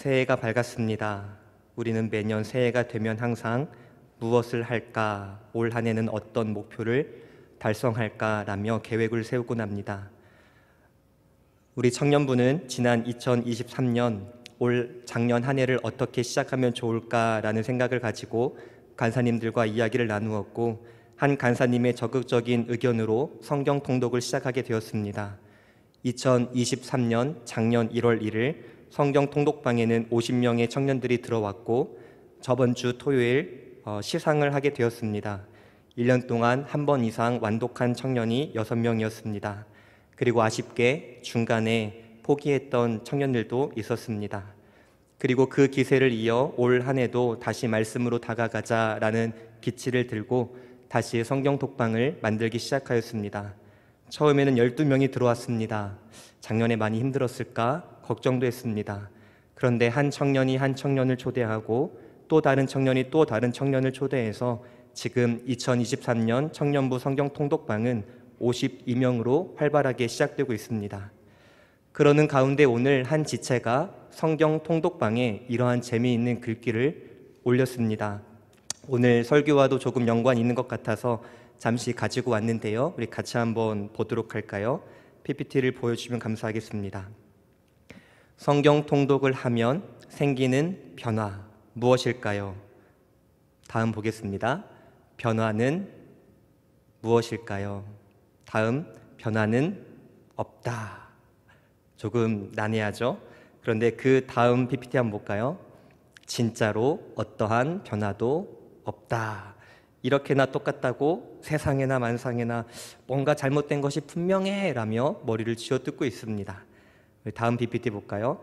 새해가 밝았습니다. 우리는 매년 새해가 되면 항상 무엇을 할까, 올 한 해는 어떤 목표를 달성할까라며 계획을 세우곤 합니다. 우리 청년부는 지난 2023년, 작년 한 해를 어떻게 시작하면 좋을까라는 생각을 가지고 간사님들과 이야기를 나누었고, 한 간사님의 적극적인 의견으로 성경 통독을 시작하게 되었습니다. 2023년 작년 1월 1일 성경 통독방에는 50명의 청년들이 들어왔고, 저번 주 토요일 시상을 하게 되었습니다. 1년 동안 한 번 이상 완독한 청년이 6명이었습니다. 그리고 아쉽게 중간에 포기했던 청년들도 있었습니다. 그리고 그 기세를 이어 올 한 해도 다시 말씀으로 다가가자라는 기치를 들고 다시 성경 독방을 만들기 시작하였습니다. 처음에는 12명이 들어왔습니다. 작년에 많이 힘들었을까 걱정도 했습니다. 그런데 한 청년이 한 청년을 초대하고 또 다른 청년이 또 다른 청년을 초대해서 지금 2023년 청년부 성경 통독방은 52명으로 활발하게 시작되고 있습니다. 그러는 가운데 오늘 한 지체가 성경 통독방에 이러한 재미있는 글귀를 올렸습니다. 오늘 설교와도 조금 연관이 있는 것 같아서 잠시 가지고 왔는데요. 우리 같이 한번 보도록 할까요? PPT를 보여주시면 감사하겠습니다. 성경 통독을 하면 생기는 변화 무엇일까요? 다음 보겠습니다. 변화는 무엇일까요? 다음, 변화는 없다. 조금 난해하죠? 그런데 그 다음 PPT 한번 볼까요? 진짜로 어떠한 변화도 없다. 이렇게나 똑같다고 세상에나 만상에나 뭔가 잘못된 것이 분명해 라며 머리를 쥐어뜯고 있습니다. 다음 PPT 볼까요?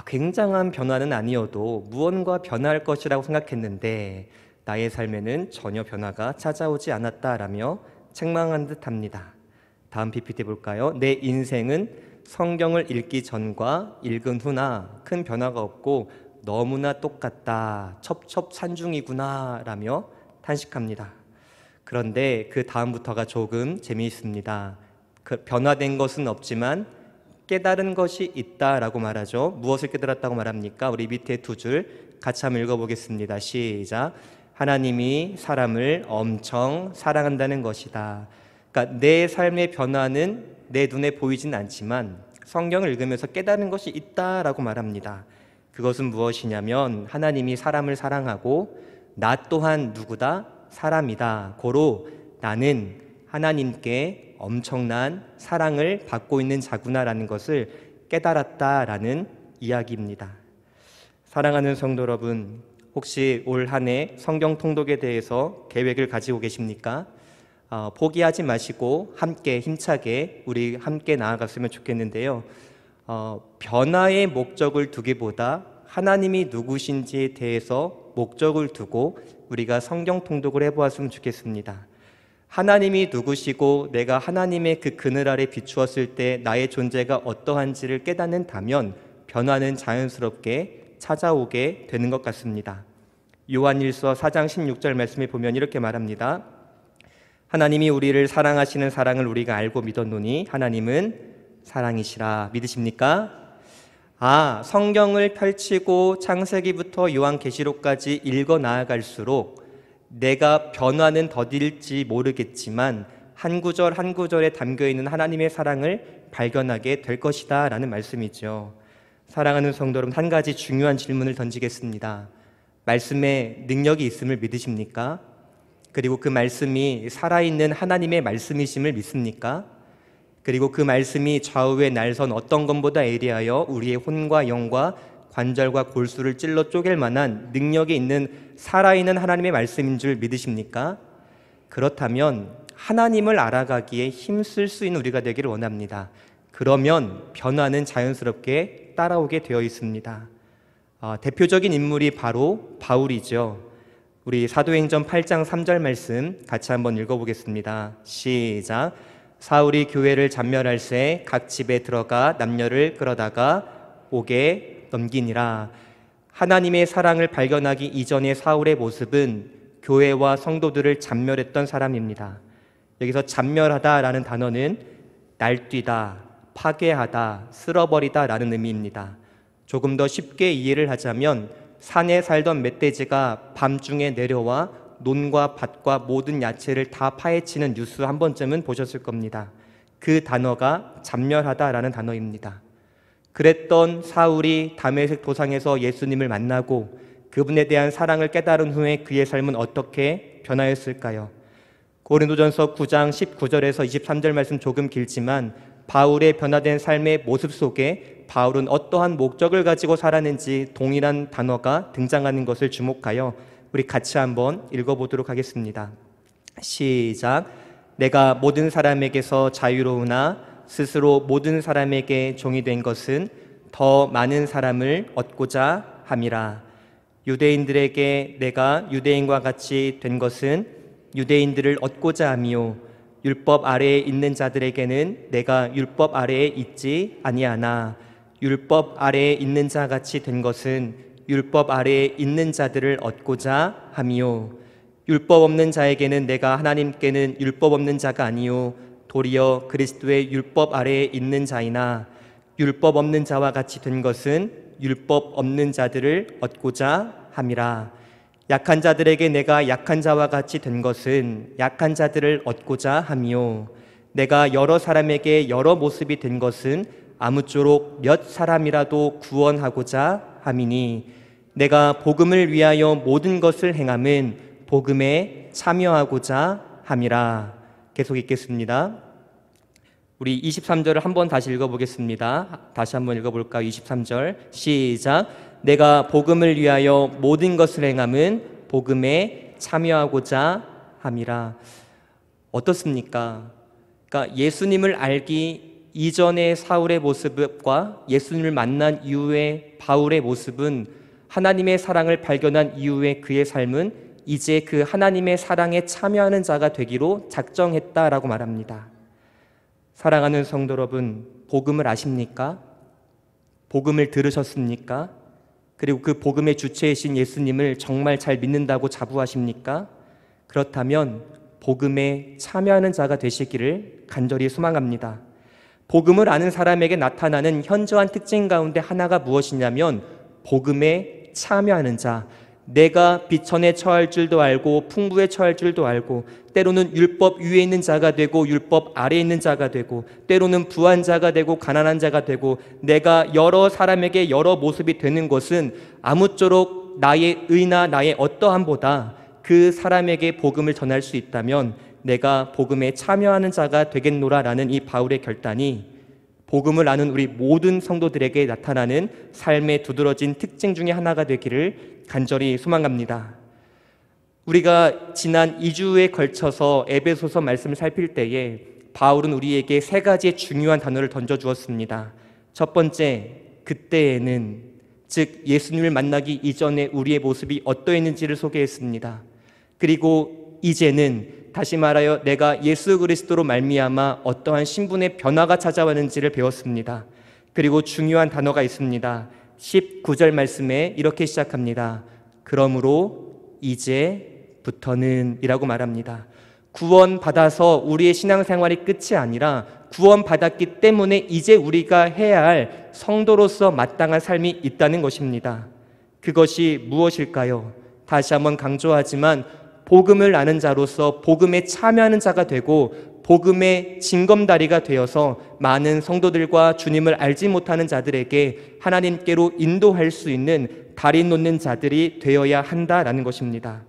굉장한 변화는 아니어도 무언가 변할 것이라고 생각했는데 나의 삶에는 전혀 변화가 찾아오지 않았다라며 책망한 듯합니다. 다음 PPT 볼까요? 내 인생은 성경을 읽기 전과 읽은 후나 큰 변화가 없고 너무나 똑같다, 첩첩산중이구나 라며 탄식합니다. 그런데 그 다음부터가 조금 재미있습니다. 변화된 것은 없지만 깨달은 것이 있다라고 말하죠. 무엇을 깨달았다고 말합니까? 우리 밑에 두 줄 같이 한번 읽어보겠습니다. 시작. 하나님이 사람을 엄청 사랑한다는 것이다. 그러니까 내 삶의 변화는 내 눈에 보이진 않지만 성경을 읽으면서 깨달은 것이 있다라고 말합니다. 그것은 무엇이냐면 하나님이 사람을 사랑하고 나 또한 누구다? 사람이다. 고로 나는 하나님께 엄청난 사랑을 받고 있는 자구나라는 것을 깨달았다라는 이야기입니다. 사랑하는 성도 여러분, 혹시 올 한 해 성경 통독에 대해서 계획을 가지고 계십니까? 포기하지 마시고 함께 힘차게 우리 함께 나아갔으면 좋겠는데요. 변화의 목적을 두기보다 하나님이 누구신지에 대해서 목적을 두고 우리가 성경 통독을 해보았으면 좋겠습니다. 하나님이 누구시고 내가 하나님의 그 그늘 아래 비추었을 때 나의 존재가 어떠한지를 깨닫는다면 변화는 자연스럽게 찾아오게 되는 것 같습니다. 요한일서 4장 16절 말씀에 보면 이렇게 말합니다. 하나님이 우리를 사랑하시는 사랑을 우리가 알고 믿었노니 하나님은 사랑이시라. 믿으십니까? 성경을 펼치고 창세기부터 요한계시록까지 읽어 나아갈수록 내가 변화는 더딜지 모르겠지만 한 구절 한 구절에 담겨있는 하나님의 사랑을 발견하게 될 것이다 라는 말씀이죠. 사랑하는 성도 여러분, 한 가지 중요한 질문을 던지겠습니다. 말씀에 능력이 있음을 믿으십니까? 그리고 그 말씀이 살아있는 하나님의 말씀이심을 믿습니까? 그리고 그 말씀이 좌우의 날선 어떤 것보다 예리하여 우리의 혼과 영과 관절과 골수를 찔러 쪼갤 만한 능력이 있는 살아있는 하나님의 말씀인 줄 믿으십니까? 그렇다면 하나님을 알아가기에 힘쓸 수 있는 우리가 되기를 원합니다. 그러면 변화는 자연스럽게 따라오게 되어 있습니다. 대표적인 인물이 바로 바울이죠. 우리 사도행전 8장 3절 말씀 같이 한번 읽어보겠습니다. 시작. 사울이 교회를 잔멸할새 각 집에 들어가 남녀를 끌어다가 옥에 넘기니라. 하나님의 사랑을 발견하기 이전의 사울의 모습은 교회와 성도들을 잔멸했던 사람입니다. 여기서 잔멸하다라는 단어는 날뛰다, 파괴하다, 쓸어버리다 라는 의미입니다. 조금 더 쉽게 이해를 하자면 산에 살던 멧돼지가 밤중에 내려와 논과 밭과 모든 야채를 다 파헤치는 뉴스 한 번쯤은 보셨을 겁니다. 그 단어가 잠멸하다라는 단어입니다. 그랬던 사울이 다메섹 도상에서 예수님을 만나고 그분에 대한 사랑을 깨달은 후에 그의 삶은 어떻게 변하였을까요? 고린도전서 9장 19절에서 23절 말씀 조금 길지만 바울의 변화된 삶의 모습 속에 바울은 어떠한 목적을 가지고 살았는지 동일한 단어가 등장하는 것을 주목하여 우리 같이 한번 읽어보도록 하겠습니다. 시작. 내가 모든 사람에게서 자유로우나 스스로 모든 사람에게 종이 된 것은 더 많은 사람을 얻고자 함이라. 유대인들에게 내가 유대인과 같이 된 것은 유대인들을 얻고자 함이요 율법 아래에 있는 자들에게는 내가 율법 아래에 있지 아니하나 율법 아래에 있는 자 같이 된 것은 율법 아래에 있는 자들을 얻고자 함이요 율법 없는 자에게는 내가 하나님께는 율법 없는 자가 아니요 도리어 그리스도의 율법 아래에 있는 자이나 율법 없는 자와 같이 된 것은 율법 없는 자들을 얻고자 함이라. 약한 자들에게 내가 약한 자와 같이 된 것은 약한 자들을 얻고자 함이요 내가 여러 사람에게 여러 모습이 된 것은 아무쪼록 몇 사람이라도 구원하고자 함이니 내가 복음을 위하여 모든 것을 행함은 복음에 참여하고자 함이라. 계속 읽겠습니다. 우리 23절을 한번 다시 읽어보겠습니다. 다시 한번 읽어볼까요? 23절 시작. 내가 복음을 위하여 모든 것을 행함은 복음에 참여하고자 함이라. 어떻습니까? 그러니까 예수님을 알기 이전의 사울의 모습과 예수님을 만난 이후의 바울의 모습은 하나님의 사랑을 발견한 이후의 그의 삶은 이제 그 하나님의 사랑에 참여하는 자가 되기로 작정했다라고 말합니다. 사랑하는 성도 여러분, 복음을 아십니까? 복음을 들으셨습니까? 그리고 그 복음의 주체이신 예수님을 정말 잘 믿는다고 자부하십니까? 그렇다면 복음에 참여하는 자가 되시기를 간절히 소망합니다. 복음을 아는 사람에게 나타나는 현저한 특징 가운데 하나가 무엇이냐면 복음에 참여하는 자, 내가 비천에 처할 줄도 알고 풍부에 처할 줄도 알고 때로는 율법 위에 있는 자가 되고 율법 아래에 있는 자가 되고 때로는 부한 자가 되고 가난한 자가 되고 내가 여러 사람에게 여러 모습이 되는 것은 아무쪼록 나의 의나 나의 어떠함보다 그 사람에게 복음을 전할 수 있다면 내가 복음에 참여하는 자가 되겠노라라는 이 바울의 결단이 복음을 아는 우리 모든 성도들에게 나타나는 삶의 두드러진 특징 중에 하나가 되기를 간절히 소망합니다. 우리가 지난 2주에 걸쳐서 에베소서 말씀을 살필 때에 바울은 우리에게 세 가지의 중요한 단어를 던져주었습니다. 첫 번째, 그때에는, 즉 예수님을 만나기 이전에 우리의 모습이 어떠했는지를 소개했습니다. 그리고 이제는, 다시 말하여 내가 예수 그리스도로 말미암아 어떠한 신분의 변화가 찾아왔는지를 배웠습니다. 그리고 중요한 단어가 있습니다. 19절 말씀에 이렇게 시작합니다. 그러므로 이제부터는 이라고 말합니다. 구원받아서 우리의 신앙생활이 끝이 아니라 구원받았기 때문에 이제 우리가 해야 할 성도로서 마땅한 삶이 있다는 것입니다. 그것이 무엇일까요? 다시 한번 강조하지만 복음을 아는 자로서 복음에 참여하는 자가 되고 복음의 징검다리가 되어서 많은 성도들과 주님을 알지 못하는 자들에게 하나님께로 인도할 수 있는 다리 놓는 자들이 되어야 한다라는 것입니다.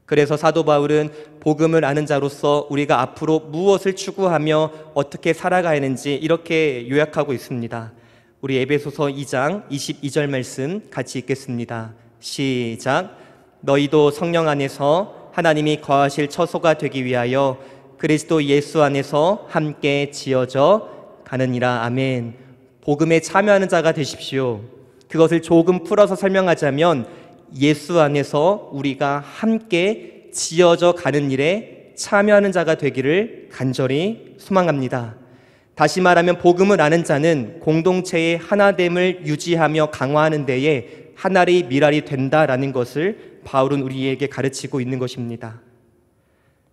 그래서 사도 바울은 복음을 아는 자로서 우리가 앞으로 무엇을 추구하며 어떻게 살아가야 하는지 이렇게 요약하고 있습니다. 우리 에베소서 2장 22절 말씀 같이 읽겠습니다. 시작. 너희도 성령 안에서 하나님이 거하실 처소가 되기 위하여 그리스도 예수 안에서 함께 지어져 가느니라. 아멘. 복음에 참여하는 자가 되십시오. 그것을 조금 풀어서 설명하자면 예수 안에서 우리가 함께 지어져 가는 일에 참여하는 자가 되기를 간절히 소망합니다. 다시 말하면 복음을 아는 자는 공동체의 하나됨을 유지하며 강화하는 데에 하나의 미랄이 된다라는 것을 바울은 우리에게 가르치고 있는 것입니다.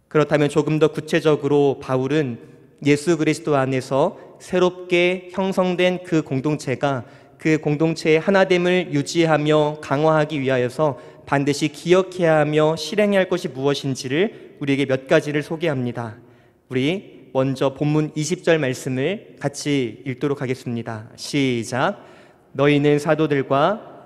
그렇다면 조금 더 구체적으로 바울은 예수 그리스도 안에서 새롭게 형성된 그 공동체가 그 공동체의 하나됨을 유지하며 강화하기 위하여서 반드시 기억해야 하며 실행해야 할 것이 무엇인지를 우리에게 몇 가지를 소개합니다. 우리 먼저 본문 20절 말씀을 같이 읽도록 하겠습니다. 시작. 너희는 사도들과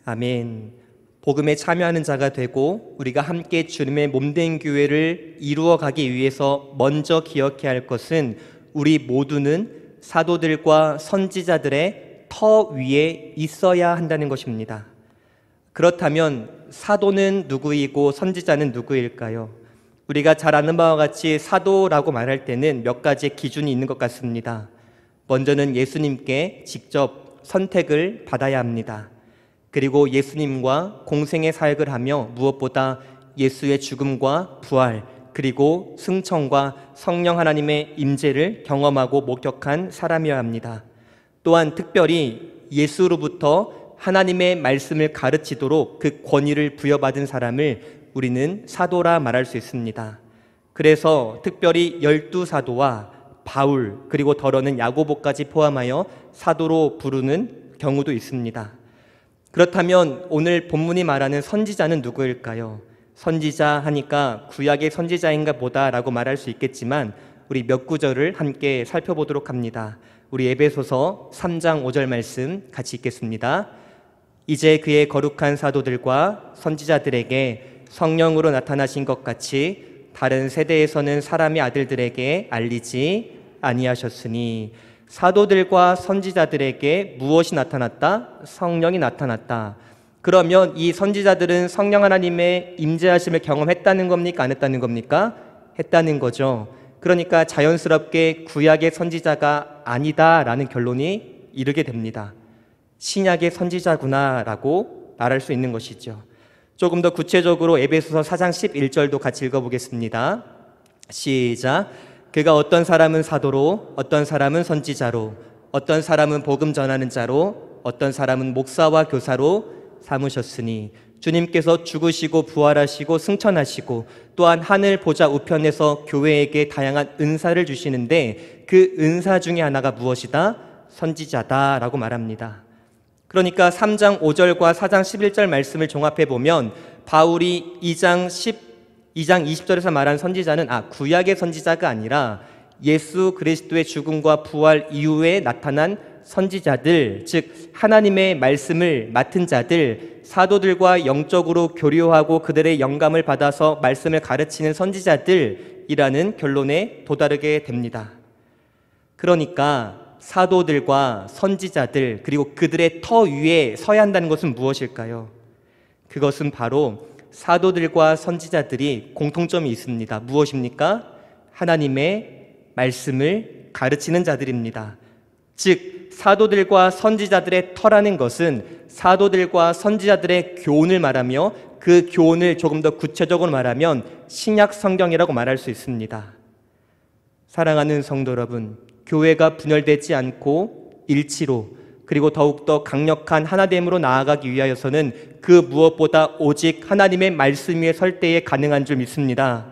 아멘. 복음에 참여하는 자가 되고 우리가 함께 주님의 몸된 교회를 이루어 가기 위해서 먼저 기억해야 할 것은 우리 모두는 사도들과 선지자들의 터 위에 있어야 한다는 것입니다. 그렇다면 사도는 누구이고 선지자는 누구일까요? 우리가 잘 아는 바와 같이 사도라고 말할 때는 몇 가지의 기준이 있는 것 같습니다. 먼저는 예수님께 직접 선택을 받아야 합니다. 그리고 예수님과 공생의 사역을 하며 무엇보다 예수의 죽음과 부활 그리고 승천과 성령 하나님의 임재를 경험하고 목격한 사람이어야 합니다. 또한 특별히 예수로부터 하나님의 말씀을 가르치도록 그 권위를 부여받은 사람을 우리는 사도라 말할 수 있습니다. 그래서 특별히 12사도와 바울 그리고 더러는 야고보까지 포함하여 사도로 부르는 경우도 있습니다. 그렇다면 오늘 본문이 말하는 선지자는 누구일까요? 선지자 하니까 구약의 선지자인가 보다라고 말할 수 있겠지만 우리 몇 구절을 함께 살펴보도록 합니다. 우리 에베소서 3장 5절 말씀 같이 읽겠습니다. 이제 그의 거룩한 사도들과 선지자들에게 성령으로 나타나신 것 같이 다른 세대에서는 사람의 아들들에게 알리지 아니하셨으니 사도들과 선지자들에게 무엇이 나타났다? 성령이 나타났다. 그러면 이 선지자들은 성령 하나님의 임재하심을 경험했다는 겁니까? 안 했다는 겁니까? 했다는 거죠. 그러니까 자연스럽게 구약의 선지자가 아니다라는 결론이 이르게 됩니다. 신약의 선지자구나라고 말할 수 있는 것이죠. 조금 더 구체적으로 에베소서 4장 11절도 같이 읽어보겠습니다. 시작. 그가 어떤 사람은 사도로, 어떤 사람은 선지자로, 어떤 사람은 복음 전하는 자로, 어떤 사람은 목사와 교사로 삼으셨으니 주님께서 죽으시고 부활하시고 승천하시고 또한 하늘 보좌 우편에서 교회에게 다양한 은사를 주시는데 그 은사 중에 하나가 무엇이다? 선지자다라고 말합니다. 그러니까 3장 5절과 4장 11절 말씀을 종합해 보면 바울이 2장 20절에서 말한 선지자는 구약의 선지자가 아니라 예수 그리스도의 죽음과 부활 이후에 나타난 선지자들, 즉 하나님의 말씀을 맡은 자들, 사도들과 영적으로 교류하고 그들의 영감을 받아서 말씀을 가르치는 선지자들이라는 결론에 도달하게 됩니다. 그러니까 사도들과 선지자들 그리고 그들의 터 위에 서야 한다는 것은 무엇일까요? 그것은 바로 사도들과 선지자들이 공통점이 있습니다. 무엇입니까? 하나님의 말씀을 가르치는 자들입니다. 즉 사도들과 선지자들의 터라는 것은 사도들과 선지자들의 교훈을 말하며 그 교훈을 조금 더 구체적으로 말하면 신약 성경이라고 말할 수 있습니다. 사랑하는 성도 여러분, 교회가 분열되지 않고 일치로 그리고 더욱더 강력한 하나됨으로 나아가기 위하여서는 그 무엇보다 오직 하나님의 말씀 위에 설 때에 가능한 줄 믿습니다.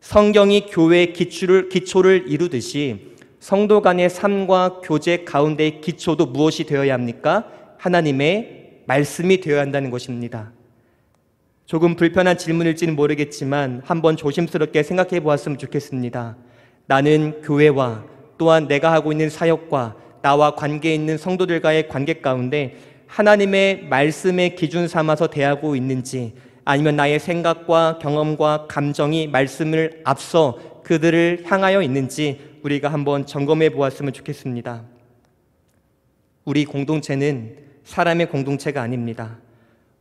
성경이 교회의 기초를 이루듯이 성도 간의 삶과 교제 가운데의 기초도 무엇이 되어야 합니까? 하나님의 말씀이 되어야 한다는 것입니다. 조금 불편한 질문일지는 모르겠지만 한번 조심스럽게 생각해 보았으면 좋겠습니다. 나는 교회와 또한 내가 하고 있는 사역과 나와 관계 있는 성도들과의 관계 가운데 하나님의 말씀의 기준 삼아서 대하고 있는지 아니면 나의 생각과 경험과 감정이 말씀을 앞서 그들을 향하여 있는지 우리가 한번 점검해 보았으면 좋겠습니다. 우리 공동체는 사람의 공동체가 아닙니다.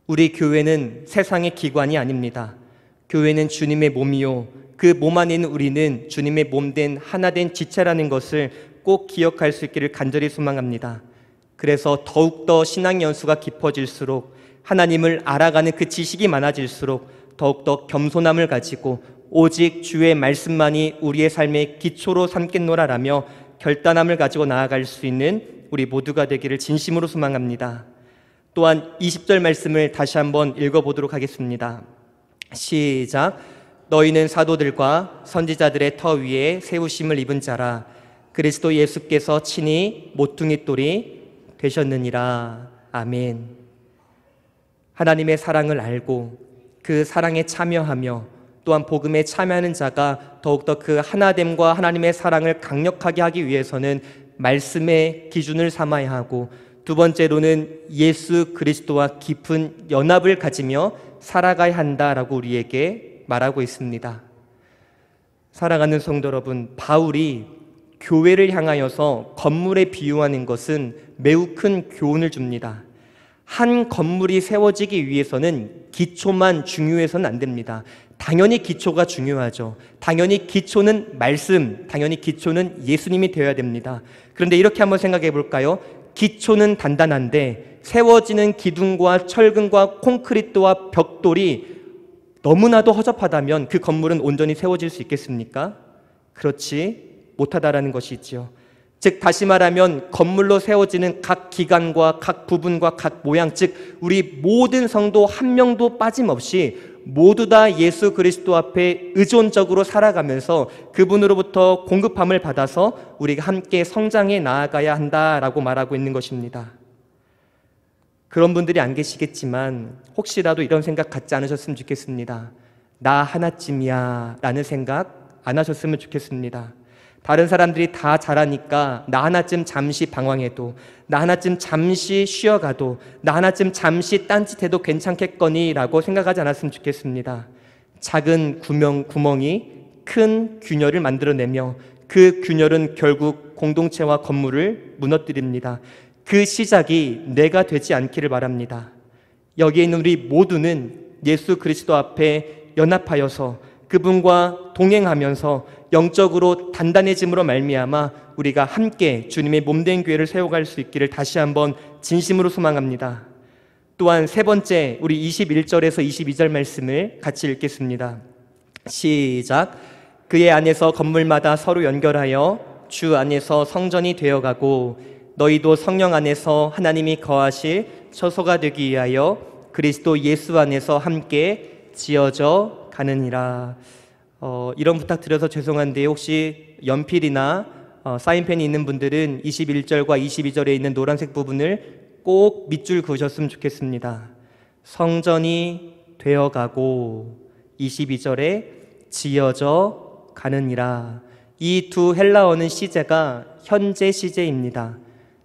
우리 교회는 세상의 기관이 아닙니다. 교회는 주님의 몸이요 그 몸 안에 있는 우리는 주님의 몸된 하나된 지체라는 것을 꼭 기억할 수 있기를 간절히 소망합니다. 그래서 더욱더 신앙 연수가 깊어질수록 하나님을 알아가는 그 지식이 많아질수록 더욱더 겸손함을 가지고 오직 주의 말씀만이 우리의 삶의 기초로 삼겠노라라며 결단함을 가지고 나아갈 수 있는 우리 모두가 되기를 진심으로 소망합니다. 또한 20절 말씀을 다시 한번 읽어보도록 하겠습니다. 시작. 너희는 사도들과 선지자들의 터 위에 세우심을 입은 자라. 그리스도 예수께서 친히 모퉁이 돌이 되셨느니라. 아멘. 하나님의 사랑을 알고 그 사랑에 참여하며 또한 복음에 참여하는 자가 더욱더 그 하나됨과 하나님의 사랑을 강력하게 하기 위해서는 말씀의 기준을 삼아야 하고, 두 번째로는 예수 그리스도와 깊은 연합을 가지며 살아가야 한다라고 우리에게 말하고 있습니다. 사랑하는 성도 여러분, 바울이 교회를 향하여서 건물에 비유하는 것은 매우 큰 교훈을 줍니다. 한 건물이 세워지기 위해서는 기초만 중요해서는 안 됩니다. 당연히 기초가 중요하죠. 당연히 기초는 말씀, 당연히 기초는 예수님이 되어야 됩니다. 그런데 이렇게 한번 생각해 볼까요? 기초는 단단한데 세워지는 기둥과 철근과 콘크리트와 벽돌이 너무나도 허접하다면 그 건물은 온전히 세워질 수 있겠습니까? 그렇지 못하다라는 것이지요. 즉 다시 말하면 건물로 세워지는 각 기관과 각 부분과 각 모양, 즉 우리 모든 성도 한 명도 빠짐없이 모두 다 예수 그리스도 앞에 의존적으로 살아가면서 그분으로부터 공급함을 받아서 우리가 함께 성장해 나아가야 한다라고 말하고 있는 것입니다. 그런 분들이 안 계시겠지만 혹시라도 이런 생각 갖지 않으셨으면 좋겠습니다. 나 하나쯤이야 라는 생각 안 하셨으면 좋겠습니다. 다른 사람들이 다 잘하니까 나 하나쯤 잠시 방황해도, 나 하나쯤 잠시 쉬어가도, 나 하나쯤 잠시 딴짓해도 괜찮겠거니 라고 생각하지 않았으면 좋겠습니다. 작은 구멍이 큰 균열을 만들어내며 그 균열은 결국 공동체와 건물을 무너뜨립니다. 그 시작이 내가 되지 않기를 바랍니다. 여기에 있는 우리 모두는 예수 그리스도 앞에 연합하여서 그분과 동행하면서 영적으로 단단해짐으로 말미암아 우리가 함께 주님의 몸된 교회를 세워갈 수 있기를 다시 한번 진심으로 소망합니다. 또한 세 번째, 우리 21절에서 22절 말씀을 같이 읽겠습니다. 시작. 그의 안에서 건물마다 서로 연결하여 주 안에서 성전이 되어가고 너희도 성령 안에서 하나님이 거하실 처소가 되기 위하여 그리스도 예수 안에서 함께 지어져 가느니라. 이런 부탁 드려서 죄송한데 혹시 연필이나 사인펜이 있는 분들은 21절과 22절에 있는 노란색 부분을 꼭 밑줄 그으셨으면 좋겠습니다. 성전이 되어가고 22절에 지어져 가느니라. 이 두 헬라어는 시제가 현재 시제입니다.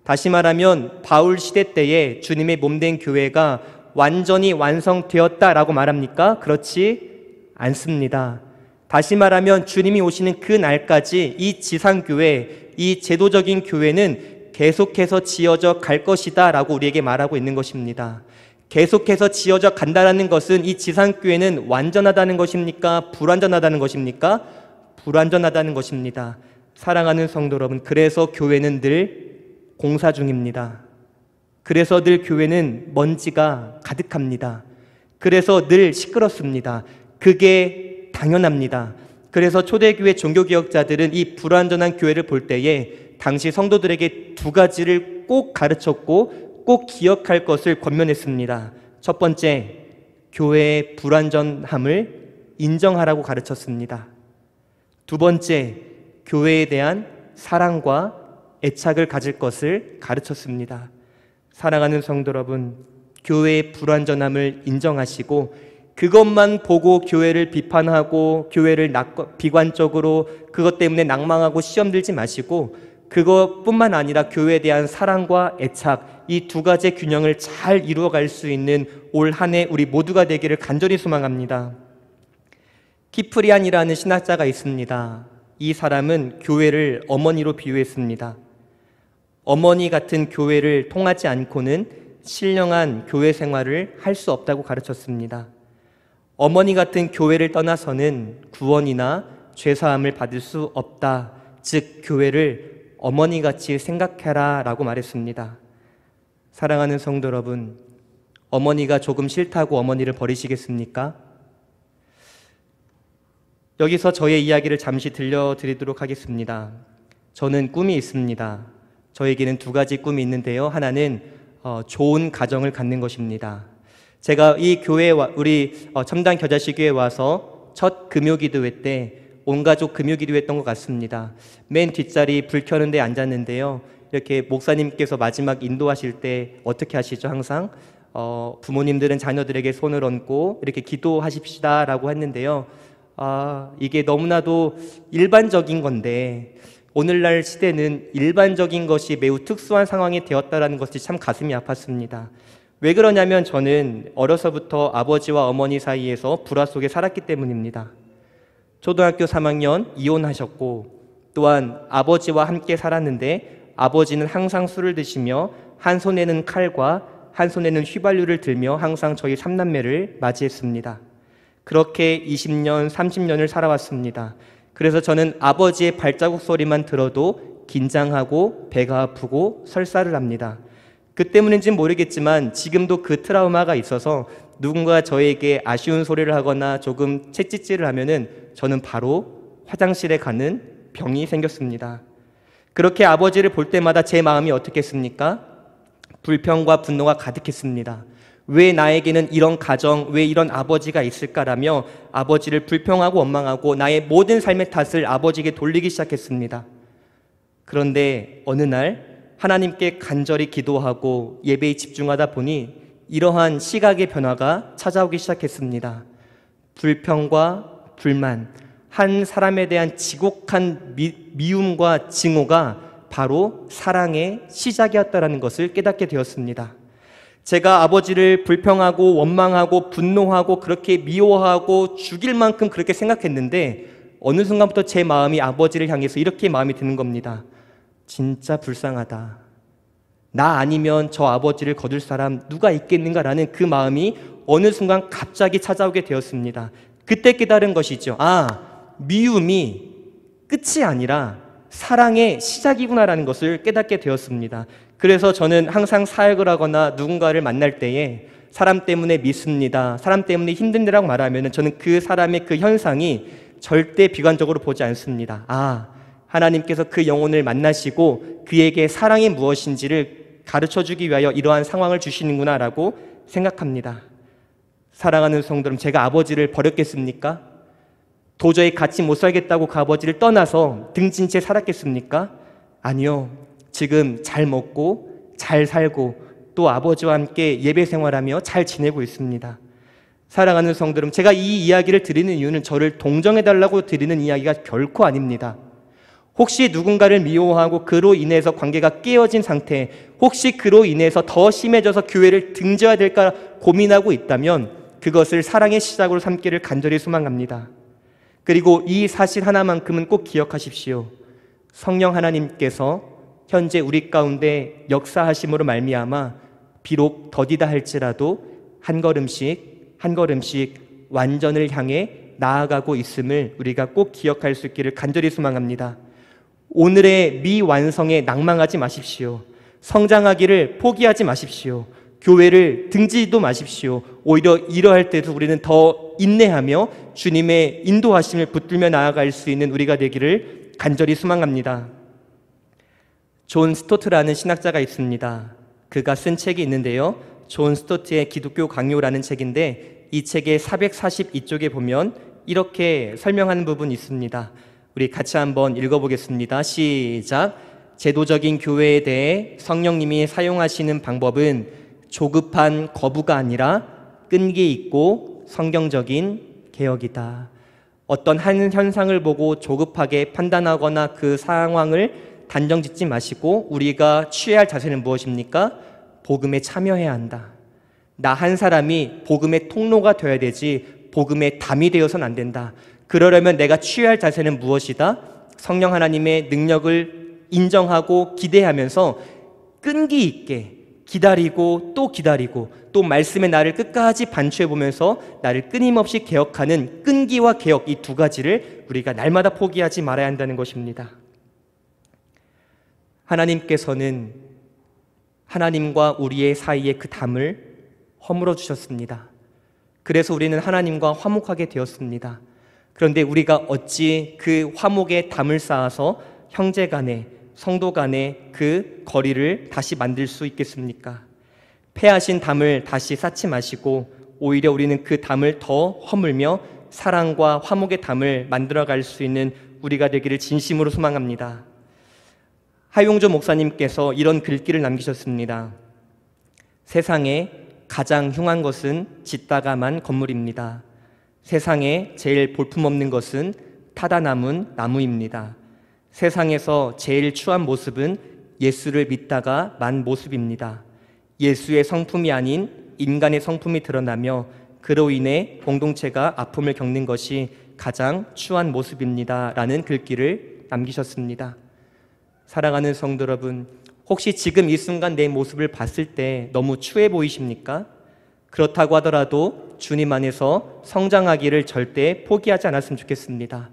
다시 말하면 바울 시대 때에 주님의 몸된 교회가 완전히 완성되었다라고 말합니까? 그렇지 않습니다. 다시 말하면 주님이 오시는 그 날까지 이 지상교회, 이 제도적인 교회는 계속해서 지어져 갈 것이다 라고 우리에게 말하고 있는 것입니다. 계속해서 지어져 간다는 것은 이 지상교회는 완전하다는 것입니까? 불완전하다는 것입니까? 불완전하다는 것입니다. 사랑하는 성도 여러분, 그래서 교회는 늘 공사 중입니다. 그래서 늘 교회는 먼지가 가득합니다. 그래서 늘 시끄럽습니다. 그게 당연합니다. 그래서 초대교회 종교개혁자들은 이 불완전한 교회를 볼 때에 당시 성도들에게 두 가지를 꼭 가르쳤고 꼭 기억할 것을 권면했습니다. 첫 번째, 교회의 불완전함을 인정하라고 가르쳤습니다. 두 번째, 교회에 대한 사랑과 애착을 가질 것을 가르쳤습니다. 사랑하는 성도 여러분, 교회의 불완전함을 인정하시고 그것만 보고 교회를 비판하고 교회를 비관적으로 그것 때문에 낭망하고 시험 들지 마시고 그것뿐만 아니라 교회에 대한 사랑과 애착, 이 두 가지의 균형을 잘 이루어갈 수 있는 올 한 해 우리 모두가 되기를 간절히 소망합니다. 키프리안이라는 신학자가 있습니다. 이 사람은 교회를 어머니로 비유했습니다. 어머니 같은 교회를 통하지 않고는 신령한 교회 생활을 할 수 없다고 가르쳤습니다. 어머니 같은 교회를 떠나서는 구원이나 죄사함을 받을 수 없다. 즉 교회를 어머니같이 생각해라 라고 말했습니다. 사랑하는 성도 여러분, 어머니가 조금 싫다고 어머니를 버리시겠습니까? 여기서 저의 이야기를 잠시 들려드리도록 하겠습니다. 저는 꿈이 있습니다. 저에게는 두 가지 꿈이 있는데요. 하나는 좋은 가정을 갖는 것입니다. 제가 이 교회에 우리 첨단 겨자씨교회에 와서 첫 금요기도회 때 온 가족 금요기도했던 것 같습니다. 맨 뒷자리 불 켜는 데 앉았는데요. 이렇게 목사님께서 마지막 인도하실 때 어떻게 하시죠? 항상 부모님들은 자녀들에게 손을 얹고 이렇게 기도하십시다 라고 했는데요. 이게 너무나도 일반적인 건데 오늘날 시대는 일반적인 것이 매우 특수한 상황이 되었다는 것이 참 가슴이 아팠습니다. 왜 그러냐면 저는 어려서부터 아버지와 어머니 사이에서 불화 속에 살았기 때문입니다. 초등학교 3학년 이혼하셨고 또한 아버지와 함께 살았는데 아버지는 항상 술을 드시며 한 손에는 칼과 한 손에는 휘발유를 들며 항상 저희 3남매를 맞이했습니다. 그렇게 20년, 30년을 살아왔습니다. 그래서 저는 아버지의 발자국 소리만 들어도 긴장하고 배가 아프고 설사를 합니다. 그 때문인지는 모르겠지만 지금도 그 트라우마가 있어서 누군가 저에게 아쉬운 소리를 하거나 조금 채찍질을 하면은 저는 바로 화장실에 가는 병이 생겼습니다. 그렇게 아버지를 볼 때마다 제 마음이 어떻겠습니까? 불평과 분노가 가득했습니다. 왜 나에게는 이런 가정, 왜 이런 아버지가 있을까라며 아버지를 불평하고 원망하고 나의 모든 삶의 탓을 아버지에게 돌리기 시작했습니다. 그런데 어느 날 하나님께 간절히 기도하고 예배에 집중하다 보니 이러한 시각의 변화가 찾아오기 시작했습니다. 불평과 불만, 한 사람에 대한 지곡한 미움과 증오가 바로 사랑의 시작이었다는 것을 깨닫게 되었습니다. 제가 아버지를 불평하고 원망하고 분노하고 그렇게 미워하고 죽일 만큼 그렇게 생각했는데 어느 순간부터 제 마음이 아버지를 향해서 이렇게 마음이 드는 겁니다. 진짜 불쌍하다. 나 아니면 저 아버지를 거둘 사람 누가 있겠는가라는 그 마음이 어느 순간 갑자기 찾아오게 되었습니다. 그때 깨달은 것이죠. 미움이 끝이 아니라 사랑의 시작이구나라는 것을 깨닫게 되었습니다. 그래서 저는 항상 사역을 하거나 누군가를 만날 때에 사람 때문에 믿습니다, 사람 때문에 힘든데라고 말하면 저는 그 사람의 그 현상이 절대 비관적으로 보지 않습니다. 하나님께서 그 영혼을 만나시고 그에게 사랑이 무엇인지를 가르쳐주기 위하여 이러한 상황을 주시는구나 라고 생각합니다. 사랑하는 성도 여러분, 제가 아버지를 버렸겠습니까? 도저히 같이 못 살겠다고 그 아버지를 떠나서 등진 채 살았겠습니까? 아니요. 지금 잘 먹고 잘 살고 또 아버지와 함께 예배 생활하며 잘 지내고 있습니다. 사랑하는 성도 여러분, 제가 이 이야기를 드리는 이유는 저를 동정해달라고 드리는 이야기가 결코 아닙니다. 혹시 누군가를 미워하고 그로 인해서 관계가 깨어진 상태, 혹시 그로 인해서 더 심해져서 교회를 등져야 될까 고민하고 있다면 그것을 사랑의 시작으로 삼기를 간절히 소망합니다. 그리고 이 사실 하나만큼은 꼭 기억하십시오. 성령 하나님께서 현재 우리 가운데 역사하심으로 말미암아 비록 더디다 할지라도 한 걸음씩 한 걸음씩 완전을 향해 나아가고 있음을 우리가 꼭 기억할 수 있기를 간절히 소망합니다. 오늘의 미완성에 낭망하지 마십시오. 성장하기를 포기하지 마십시오. 교회를 등지도 마십시오. 오히려 이러할 때도 우리는 더 인내하며 주님의 인도하심을 붙들며 나아갈 수 있는 우리가 되기를 간절히 소망합니다. 존 스토트라는 신학자가 있습니다. 그가 쓴 책이 있는데요. 존 스토트의 기독교 강요라는 책인데 이 책의 442쪽에 보면 이렇게 설명하는 부분이 있습니다. 우리 같이 한번 읽어보겠습니다. 시작. 제도적인 교회에 대해 성령님이 사용하시는 방법은 조급한 거부가 아니라 끈기 있고 성경적인 개혁이다. 어떤 한 현상을 보고 조급하게 판단하거나 그 상황을 단정짓지 마시고 우리가 취해야 할 자세는 무엇입니까? 복음에 참여해야 한다. 나 한 사람이 복음의 통로가 되어야 되지 복음의 담이 되어서는 안 된다. 그러려면 내가 취해야 할 자세는 무엇이다? 성령 하나님의 능력을 인정하고 기대하면서 끈기 있게 기다리고 또 말씀의 나를 끝까지 반추해보면서 나를 끊임없이 개혁하는 끈기와 개혁, 이 두 가지를 우리가 날마다 포기하지 말아야 한다는 것입니다. 하나님께서는 하나님과 우리의 사이에 그 담을 허물어 주셨습니다. 그래서 우리는 하나님과 화목하게 되었습니다. 그런데 우리가 어찌 그 화목의 담을 쌓아서 형제 간에 성도 간에 그 거리를 다시 만들 수 있겠습니까? 패하신 담을 다시 쌓지 마시고 오히려 우리는 그 담을 더 허물며 사랑과 화목의 담을 만들어갈 수 있는 우리가 되기를 진심으로 소망합니다. 하용조 목사님께서 이런 글귀를 남기셨습니다. 세상에 가장 흉한 것은 짓다가 만 건물입니다. 세상에 제일 볼품없는 것은 타다 남은 나무입니다. 세상에서 제일 추한 모습은 예수를 믿다가 만 모습입니다. 예수의 성품이 아닌 인간의 성품이 드러나며 그로 인해 공동체가 아픔을 겪는 것이 가장 추한 모습입니다. 라는 글귀를 남기셨습니다. 사랑하는 성도 여러분, 혹시 지금 이 순간 내 모습을 봤을 때 너무 추해 보이십니까? 그렇다고 하더라도 주님 안에서 성장하기를 절대 포기하지 않았으면 좋겠습니다.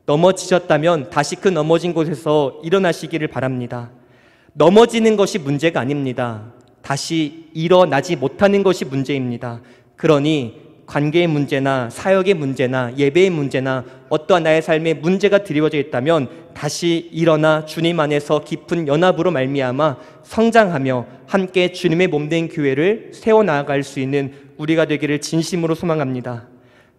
넘어지셨다면 다시 그 넘어진 곳에서 일어나시기를 바랍니다. 넘어지는 것이 문제가 아닙니다. 다시 일어나지 못하는 것이 문제입니다. 그러니 관계의 문제나 사역의 문제나 예배의 문제나 어떠한 나의 삶에 문제가 드리워져 있다면 다시 일어나 주님 안에서 깊은 연합으로 말미암아 성장하며 함께 주님의 몸된 교회를 세워나갈 수 있는 우리가 되기를 진심으로 소망합니다.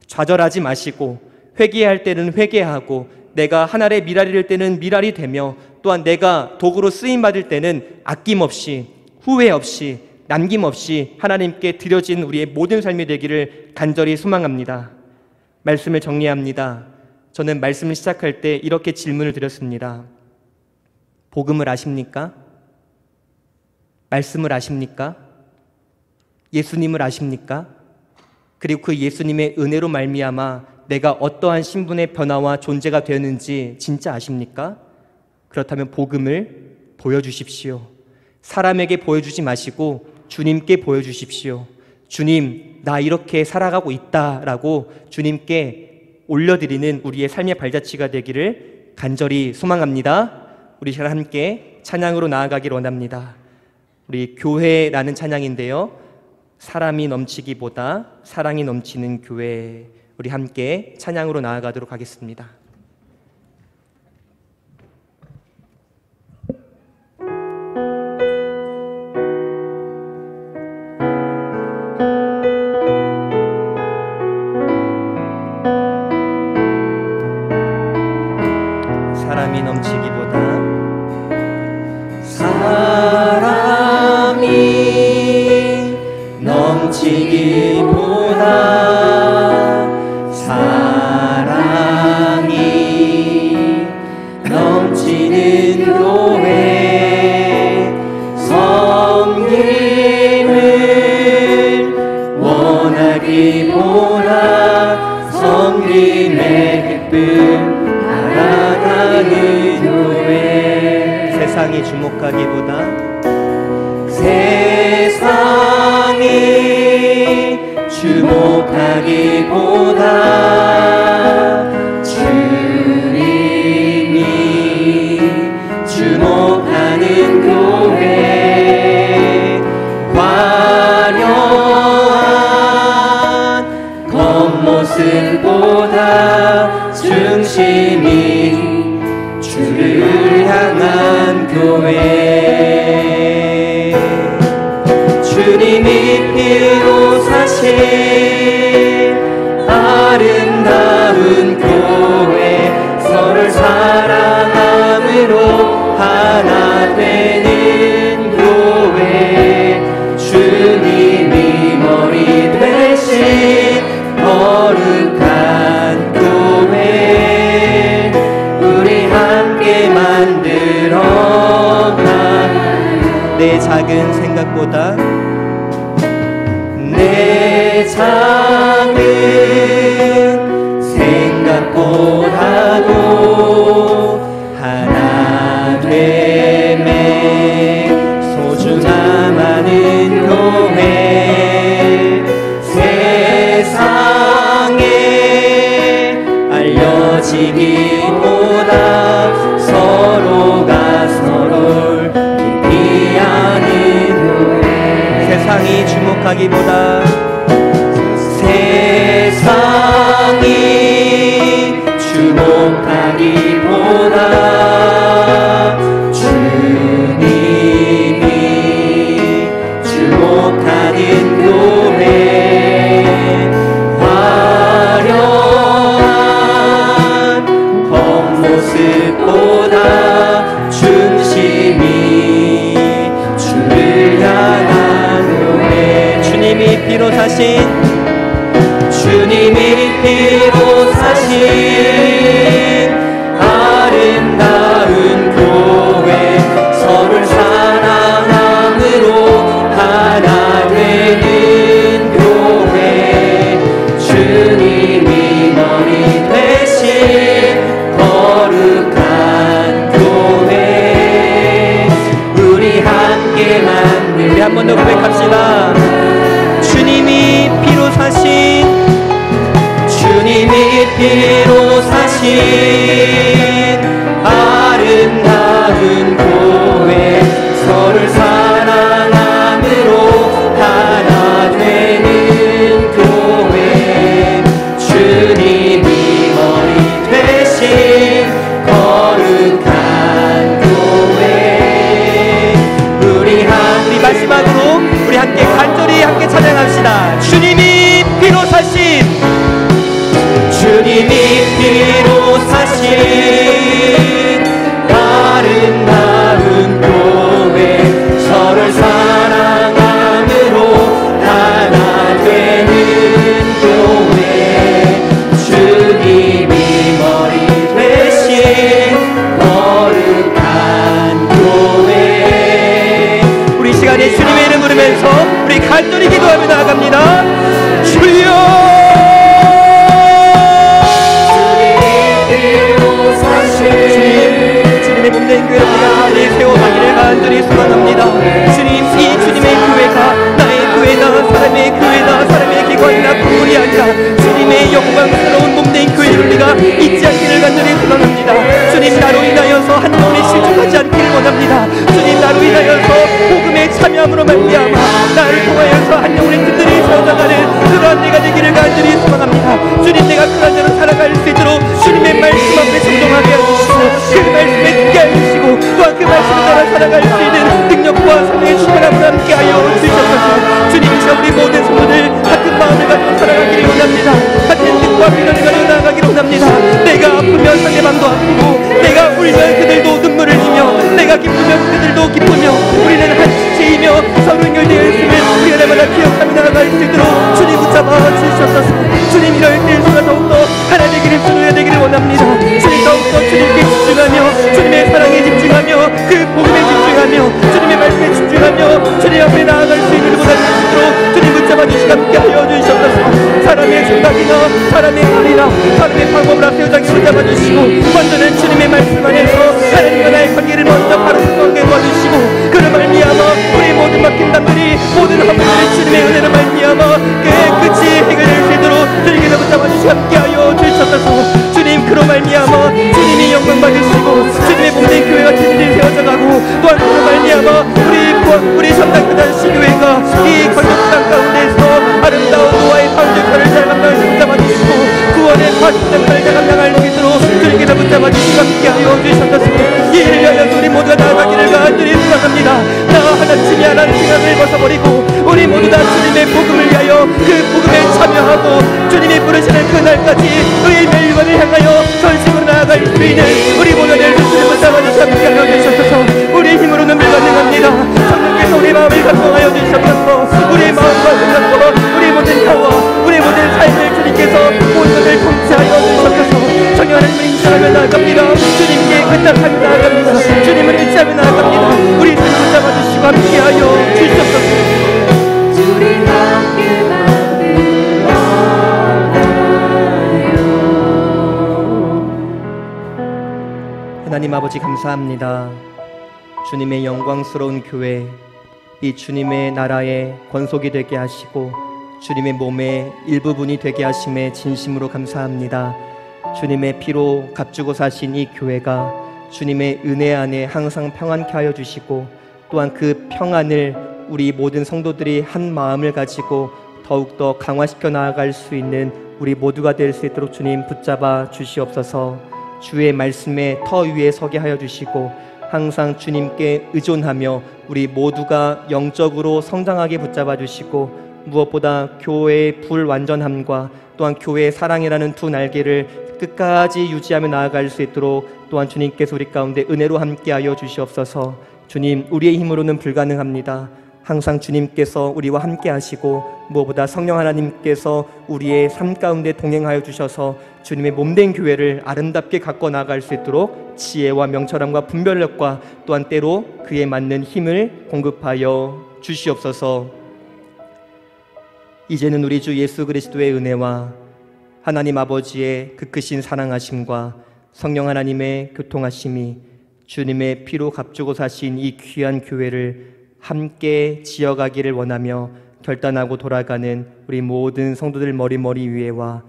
좌절하지 마시고 회개할 때는 회개하고 내가 하늘의 미랄이 될 때는 미랄이 되며 또한 내가 도구로 쓰임받을 때는 아낌없이 후회 없이 남김없이 하나님께 드려진 우리의 모든 삶이 되기를 간절히 소망합니다. 말씀을 정리합니다. 저는 말씀을 시작할 때 이렇게 질문을 드렸습니다. 복음을 아십니까? 말씀을 아십니까? 예수님을 아십니까? 그리고 그 예수님의 은혜로 말미암아 내가 어떠한 신분의 변화와 존재가 되었는지 진짜 아십니까? 그렇다면 복음을 보여주십시오. 사람에게 보여주지 마시고 주님께 보여주십시오. 주님, 나 이렇게 살아가고 있다라고 주님께 올려드리는 우리의 삶의 발자취가 되기를 간절히 소망합니다. 우리 잘 함께 찬양으로 나아가기를 원합니다. 우리 교회라는 찬양인데요, 사람이 넘치기보다 사랑이 넘치는 교회, 우리 함께 찬양으로 나아가도록 하겠습니다. 사람이 넘치기보다 사랑이 넘치는 교회 섬김을 원하기보다 섬김의 기쁨 알아가는 교회 세상이 주목하기보다 세상이 주목하기보다 주님이 주목하는 교회 화려한 겉모습보다 중심이 주를 향한 교회 주님이 피로 사신 아름다운 교회 서로를 사랑함으로 하나 되는 교회 주님이 머리 되신 거룩한 교회 우리 함께 만들어가 내 작은 생각보다 내 작은 생각보다도 하나 됨에 소중함하는 교회 세상에 알려지기보다 서로가 서로를 깊이 아는 교회 세상이 주목하기보다 세상이 주목하기보다 주님이 주목하는 교회 화려한 사신 주님이 피로 사신 아름다운 교회 서로를 사랑함으로 하나 되는 교회 주님이 머리 되신 거룩한 교회 우리 함께 만들 우리 한 번 더 고백합시다. 주님이 피로 사신 주님이 피로 사신 아름다운 교회 서로를 사랑함으로 하나 되는 교회 주님이 머리 되신 거룩한 교회 우리 마지막으로 우리 함께 간절히 함께 찬양합시다. 주님이 피로 사신 주님이 피로 사신 아름다운 교회 서로를 사랑함으로 하나 되는 교회 주님이 머리 되신 거룩한 교회 우리 시간에 주님의 이름 부르면서 우리 간절히 기도하며 나아갑니다. 주여 주님의 몸된 교회를 우리가 간절히 세워가기를 간절히 소망합니다. 주님 이 주님의 교회가 나의 교회다 사람의 교회다 사람의 기관이나 건물이 아니라 주님의 영광스러운 몸된 교회를 우리가 잊지 않기를 간절히 소망합니다. 주님 나로 인하여서 한 영혼이 실족하지 않기를 원합니다. 주님 나로 인하여서 복음에 참여함으로 말미암아 나를 통하여서 한 영혼의 든든히 세워나가는 그러한 내가 되기를 간절히 소망합니다. 주님 내가 그런 대로 살아갈 수 있도록 주님의 말씀 앞에 순종하게 해주시고 그 말씀에 듣게 해주시고 또한 그 말씀을 따라 살아갈 수 있는 능력과 성령의 충만함을 함께하여 주시옵소서. 주님 이 시간 우리 모든 성도들 같은 마음을 가지고 살아가기를 원합니다. 같은 뜻과 비전을 가지고 나아가기를 원합니다. 내가 아프면 상대방도 아프고 내가 울면 그들도 눈물을 흘리며 내가 기쁘면 그들도 기쁘며 우리는 한 지체이며 서로 연결되어 있음을 우리가 날마다 기억하며 나아갈 수 있도록 주님 붙잡아 주시옵소서. 주님 이럴 때에서가 더욱더 하나 되기를 주님이 되기를 원합니다. 주님 더욱더 주님께 집중하며 주님의 사랑에 집중하며 그 복음에 집중하며 주님의 말씀에 집중하며 주님 앞에 나아갈 수 있는 것보다 주시도록 주님 붙잡아 주시고 함께하여 주시옵소서. 사람의 생각이나 사람의 말이나 사람의 방법으로 세우자기 붙잡아 주시고 완전한 주님의 말씀 안에서 하나님과 나의 관계를 먼저 바로 서게 도와주시고 그를 말미암아 우리 모든 막힌 담들이 모든 허물들이 주님의 은혜로 말미암아 끝이 해결될 수 있도록 주님께서 붙잡아 주시고 함께하여 주시옵소서. 주님 그로 말미암아 주님이 영광 받으시고 주님의 몸된 교회가 진실이 세워져가고 또한 그로 말미암아 우리 전당교단 시교회가 이 걸곡 땅 가운데서 아름다운 노아의 방주편을 잘 감당할 수 붙잡아 주시고 구원의 파수장판을 잘 감당할 수 있도록 주님께서 붙잡아 주시고 함께하여 주시옵소서. 이를 위하여 우리 모두가 나아가기를 간절히 소망합니다. 나 하나쯤이 하나님 생각을 벗어버리고 우리 모두 다 주님의 복음을 위하여 그 복음에 참여하고 주님이 부르시는 그날까지 의의 멸관을 향하여 전심으로 나아갈 수 있는 우리 모두를 주님을 붙잡아주시고 함께하여 주시옵소서. 우리의 힘으로는 불가능합니다. 성령께서 우리 마음을 감동하여 주시옵소서. 우리의 마음과 생각과 우리 모든 가와 우리 모든 삶을 주님께서 모든 것을 통치하여 주시옵소서. 정녕 하나님을 인정하며 나아갑니다. 주님께 끝나가며 나아갑니다. 주님을 의지하며 나아갑니다. 우리 주님 붙잡아주시고 함께하여 주시옵소서. 하나님 아버지 감사합니다. 주님의 영광스러운 교회 이 주님의 나라의 권속이 되게 하시고 주님의 몸의 일부분이 되게 하심에 진심으로 감사합니다. 주님의 피로 값주고 사신 이 교회가 주님의 은혜 안에 항상 평안케 하여 주시고 또한 그 평안을 우리 모든 성도들이 한 마음을 가지고 더욱더 강화시켜 나아갈 수 있는 우리 모두가 될 수 있도록 주님 붙잡아 주시옵소서. 주의 말씀에 터 위에 서게 하여 주시고 항상 주님께 의존하며 우리 모두가 영적으로 성장하게 붙잡아 주시고 무엇보다 교회의 불완전함과 또한 교회의 사랑이라는 두 날개를 끝까지 유지하며 나아갈 수 있도록 또한 주님께서 우리 가운데 은혜로 함께하여 주시옵소서. 주님 우리의 힘으로는 불가능합니다. 항상 주님께서 우리와 함께 하시고 무엇보다 성령 하나님께서 우리의 삶 가운데 동행하여 주셔서 주님의 몸된 교회를 아름답게 갖고 나갈 수 있도록 지혜와 명철함과 분별력과 또한 때로 그에 맞는 힘을 공급하여 주시옵소서. 이제는 우리 주 예수 그리스도의 은혜와 하나님 아버지의 그 크신 사랑하심과 성령 하나님의 교통하심이 주님의 피로 값주고 사신 이 귀한 교회를 함께 지어가기를 원하며 결단하고 돌아가는 우리 모든 성도들 머리 위에와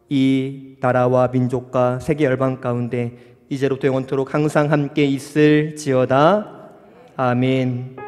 이 나라와 민족과 세계 열방 가운데 이제로부터 영원토록 항상 함께 있을지어다. 아멘.